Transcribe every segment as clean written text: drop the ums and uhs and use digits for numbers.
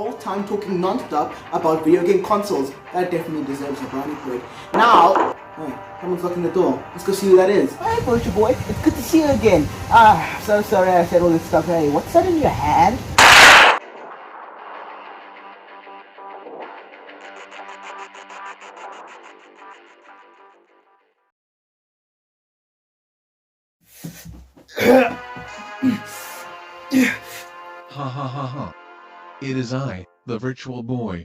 whole time talking non-stop about video game consoles. That definitely deserves a brownie point. Now, someone's locking the door. Let's go see who that is. Hey, Butcher Boy. It's good to see you again. So sorry I said all this stuff. Hey, what's that in your hand? Ha ha ha ha. It is I, the virtual boy.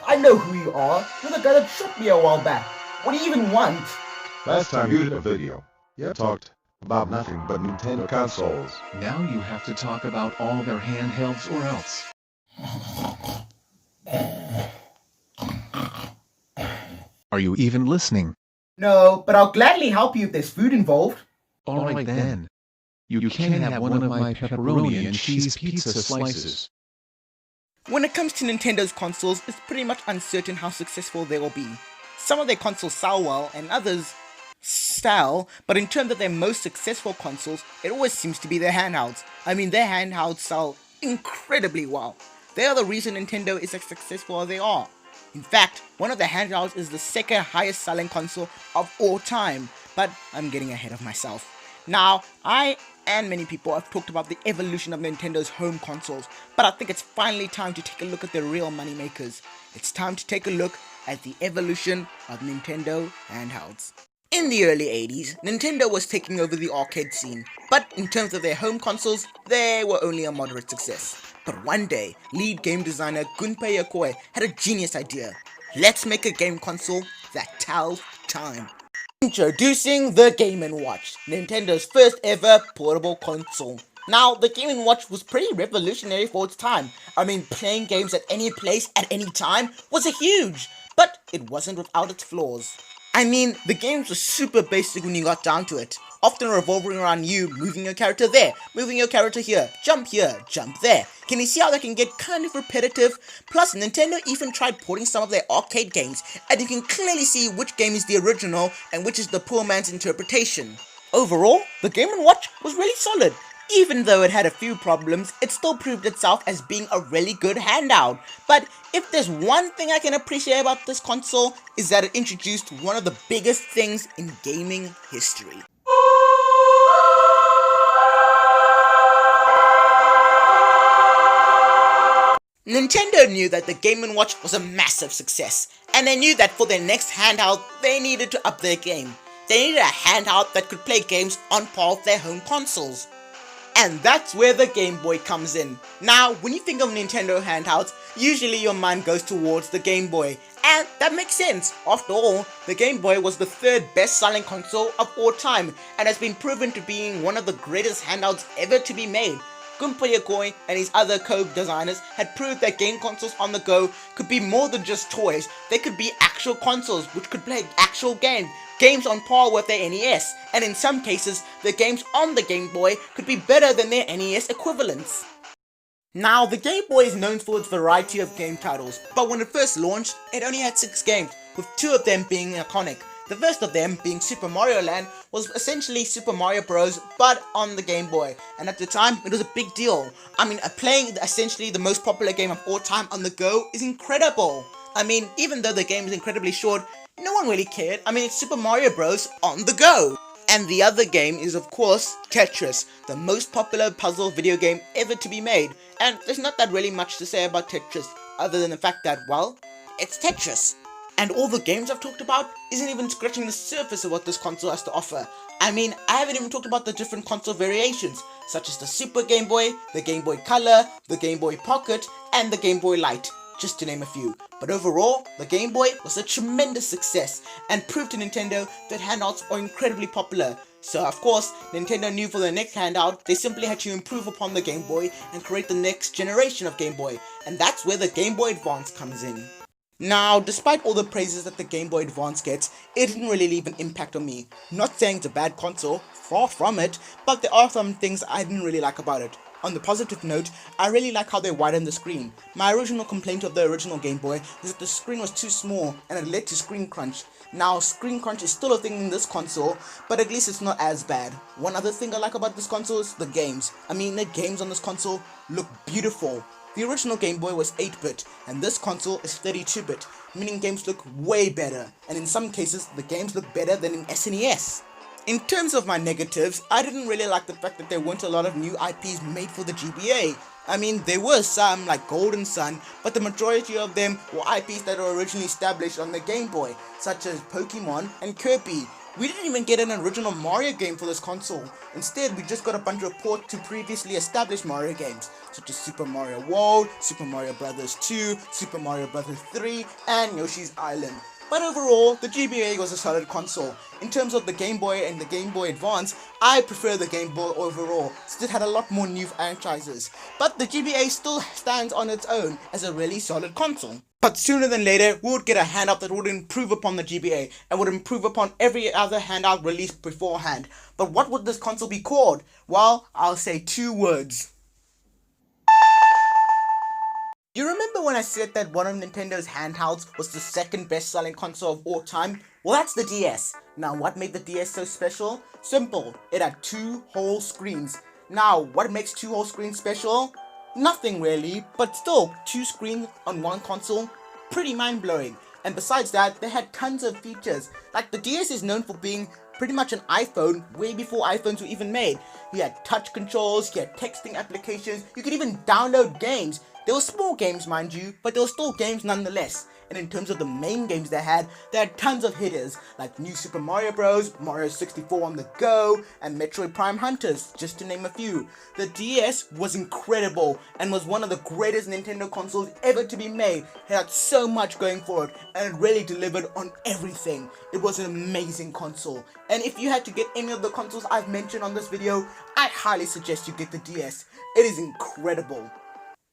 I know who you are. You're the guy that shot me a while back. What do you even want? Last time you did a video, you talked about nothing but Nintendo consoles. Now you have to talk about all their handhelds or else. Are you even listening? No, but I'll gladly help you if there's food involved. Alright then. You can have one of my pepperoni and cheese pizza slices. When it comes to Nintendo's consoles, it's pretty much uncertain how successful they will be. Some of their consoles sell well, and others sell, but in terms of their most successful consoles, it always seems to be their handhelds. I mean, their handhelds sell incredibly well. They are the reason Nintendo is as successful as they are. In fact, one of the handhelds is the second highest selling console of all time, but I'm getting ahead of myself. Now, I and many people have talked about the evolution of Nintendo's home consoles, but I think it's finally time to take a look at the real moneymakers. It's time to take a look at the evolution of Nintendo handhelds. In the early 80s, Nintendo was taking over the arcade scene, but in terms of their home consoles, they were only a moderate success. But one day, lead game designer Gunpei Yokoi had a genius idea. Let's make a game console that tells time. Introducing the Game & Watch, Nintendo's first ever portable console. Now, the Game & Watch was pretty revolutionary for its time. I mean, playing games at any place, at any time, was a huge, but it wasn't without its flaws. I mean, the games were super basic when you got down to it, often revolving around you moving your character there, moving your character here, jump there. Can you see how that can get kind of repetitive? Plus, Nintendo even tried porting some of their arcade games, and you can clearly see which game is the original and which is the poor man's interpretation. Overall, the Game & Watch was really solid. Even though it had a few problems, it still proved itself as being a really good handout. But if there's one thing I can appreciate about this console, is that it introduced one of the biggest things in gaming history. Nintendo knew that the Game & Watch was a massive success, and they knew that for their next handheld, they needed to up their game. They needed a handheld that could play games on par with their home consoles. And that's where the Game Boy comes in. Now, when you think of Nintendo handhelds, usually your mind goes towards the Game Boy. And that makes sense. After all, the Game Boy was the third best-selling console of all time, and has been proven to being one of the greatest handhelds ever to be made. Gunpei Yokoi and his other co-designers had proved that game consoles on the go could be more than just toys. They could be actual consoles which could play actual games on par with their NES, and in some cases, the games on the Game Boy could be better than their NES equivalents. Now, the Game Boy is known for its variety of game titles, but when it first launched, it only had 6 games, with 2 of them being iconic. The first of them, being Super Mario Land, was essentially Super Mario Bros. But on the Game Boy, and at the time, it was a big deal. I mean, playing essentially the most popular game of all time on the go is incredible. I mean, even though the game is incredibly short, no one really cared. I mean, it's Super Mario Bros. On the go. And the other game is, of course, Tetris, the most popular puzzle video game ever to be made. And there's not that really much to say about Tetris, other than the fact that, well, it's Tetris. And all the games I've talked about isn't even scratching the surface of what this console has to offer. I mean, I haven't even talked about the different console variations, such as the Super Game Boy, the Game Boy Color, the Game Boy Pocket, and the Game Boy Light, just to name a few. But overall, the Game Boy was a tremendous success, and proved to Nintendo that handhelds are incredibly popular. So of course, Nintendo knew for their next handout, they simply had to improve upon the Game Boy and create the next generation of Game Boy, and that's where the Game Boy Advance comes in. Now, despite all the praises that the Game Boy Advance gets, it didn't really leave an impact on me. Not saying it's a bad console, far from it, but there are some things I didn't really like about it. On the positive note, I really like how they widened the screen. My original complaint of the original Game Boy was that the screen was too small and it led to screen crunch. Now, screen crunch is still a thing in this console, but at least it's not as bad. One other thing I like about this console is the games. I mean, the games on this console look beautiful. The original Game Boy was 8-bit, and this console is 32-bit, meaning games look way better, and in some cases, the games look better than in SNES. In terms of my negatives, I didn't really like the fact that there weren't a lot of new IPs made for the GBA. I mean, there were some, like Golden Sun, but the majority of them were IPs that were originally established on the Game Boy, such as Pokemon and Kirby. We didn't even get an original Mario game for this console. Instead, we just got a bunch of ports to previously established Mario games, such as Super Mario World, Super Mario Bros. 2, Super Mario Bros. 3, and Yoshi's Island. But overall, the GBA was a solid console. In terms of the Game Boy and the Game Boy Advance, I prefer the Game Boy overall, since it had a lot more new franchises. But the GBA still stands on its own as a really solid console. But sooner than later, we would get a handout that would improve upon the GBA and would improve upon every other handout released beforehand. But what would this console be called? Well, I'll say 2 words. You remember when I said that one of Nintendo's handhelds was the second best-selling console of all time? Well, that's the DS. Now, what made the DS so special? Simple. It had 2 whole screens. Now, what makes 2 whole screens special? Nothing really, but still, 2 screens on one console? Pretty mind-blowing. And besides that, they had tons of features. Like, the DS is known for being pretty much an iPhone way before iPhones were even made. You had touch controls, you had texting applications, you could even download games. There were small games, mind you, but there were still games nonetheless. And in terms of the main games they had tons of hitters, like New Super Mario Bros., Mario 64 on the go, and Metroid Prime Hunters, just to name a few. The DS was incredible, and was one of the greatest Nintendo consoles ever to be made. It had so much going for it, and it really delivered on everything. It was an amazing console, and if you had to get any of the consoles I've mentioned on this video, I highly suggest you get the DS. It is incredible.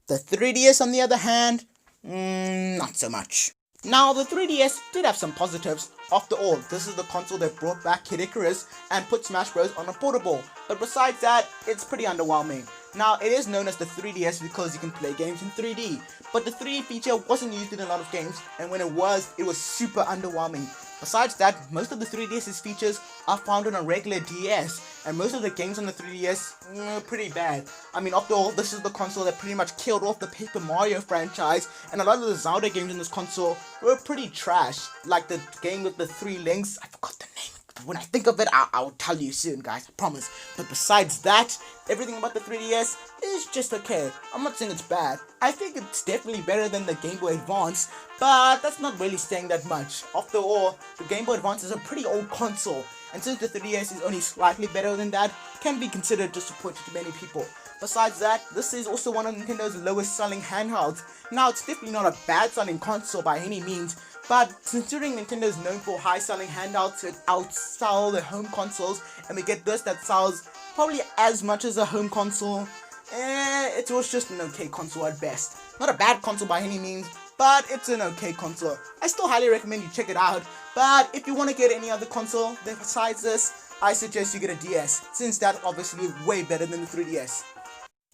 The 3DS, on the other hand, not so much. Now, the 3DS did have some positives. After all, this is the console that brought back Kid Icarus and put Smash Bros. On a portable. But besides that, it's pretty underwhelming. Now, it is known as the 3DS because you can play games in 3D. But the 3D feature wasn't used in a lot of games, and when it was super underwhelming. Besides that, most of the 3DS's features are found on a regular DS, and most of the games on the 3DS, pretty bad. I mean, after all, this is the console that pretty much killed off the Paper Mario franchise, and a lot of the Zelda games in this console were pretty trash. Like the game with the 3 links, I forgot the name. When I think of it, I'll tell you soon, guys, I promise. But besides that, everything about the 3DS is just okay. I'm not saying it's bad. I think it's definitely better than the Game Boy Advance, but that's not really saying that much. After all, the Game Boy Advance is a pretty old console, and since the 3DS is only slightly better than that, can be considered disappointing to many people. Besides that, this is also one of Nintendo's lowest selling handhelds. Now, it's definitely not a bad selling console by any means, but considering Nintendo is known for high selling handhelds that outsell their home consoles, and we get this that sells probably as much as a home console, it was just an okay console at best. Not a bad console by any means, but it's an okay console. I still highly recommend you check it out, but if you want to get any other console besides this, I suggest you get a DS, since that obviously is way better than the 3DS.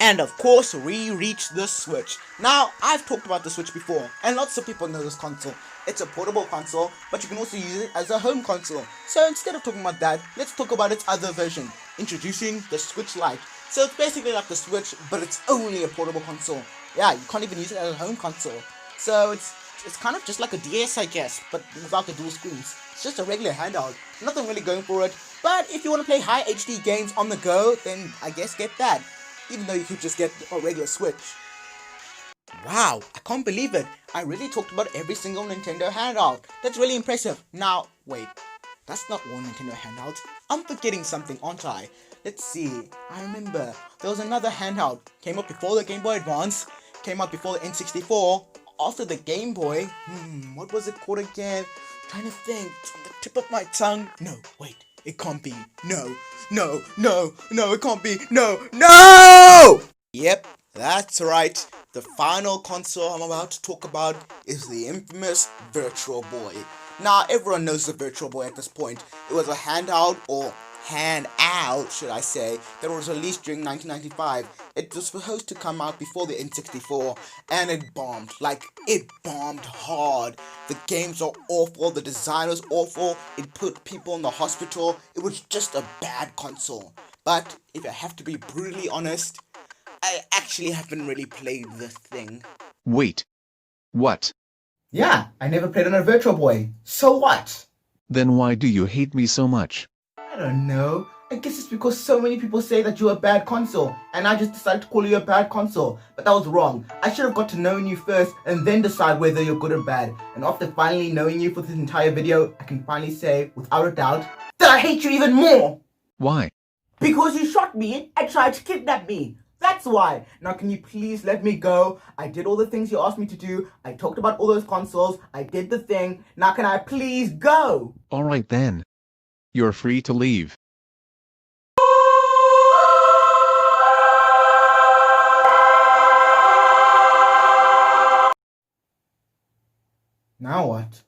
And of course, we reach the Switch. Now, I've talked about the Switch before, and lots of people know this console. It's a portable console, but you can also use it as a home console. So instead of talking about that, let's talk about its other version, introducing the Switch Lite. So it's basically like the Switch, but it's only a portable console. Yeah, you can't even use it as a home console. So it's kind of just like a DS, I guess, but without the dual screens. It's just a regular handheld, nothing really going for it. But if you want to play high HD games on the go, then I guess get that. Even though you could just get a regular Switch. Wow, I can't believe it. I really talked about every single Nintendo handheld. That's really impressive. Now, wait, that's not all Nintendo handhelds. I'm forgetting something, aren't I? Let's see. I remember there was another handheld. Came out before the Game Boy Advance. Came out before the N64. After the Game Boy. What was it called again? I'm trying to think. It's on the tip of my tongue. No, wait. It can't be. No, it can't be. No! Yep, that's right. The final console I'm about to talk about is the infamous Virtual Boy. Now, everyone knows the Virtual Boy at this point. It was a handheld, or hand-out, should I say, that was released during 1995. It was supposed to come out before the N64, and it bombed. Like, it bombed hard. The games are awful, the design was awful, it put people in the hospital. It was just a bad console. But if I have to be brutally honest, I actually haven't really played this thing. Wait. What? Yeah, I never played on a Virtual Boy. So what? Then why do you hate me so much? I don't know. I guess it's because so many people say that you're a bad console, and I just decided to call you a bad console. But that was wrong. I should have got to know you first and then decide whether you're good or bad. And after finally knowing you for this entire video, I can finally say, without a doubt, that I hate you even more! Why? Because you shot me and tried to kidnap me. That's why. Now can you please let me go? I did all the things you asked me to do. I talked about all those consoles. I did the thing. Now can I please go? Alright then. You're free to leave. Now what?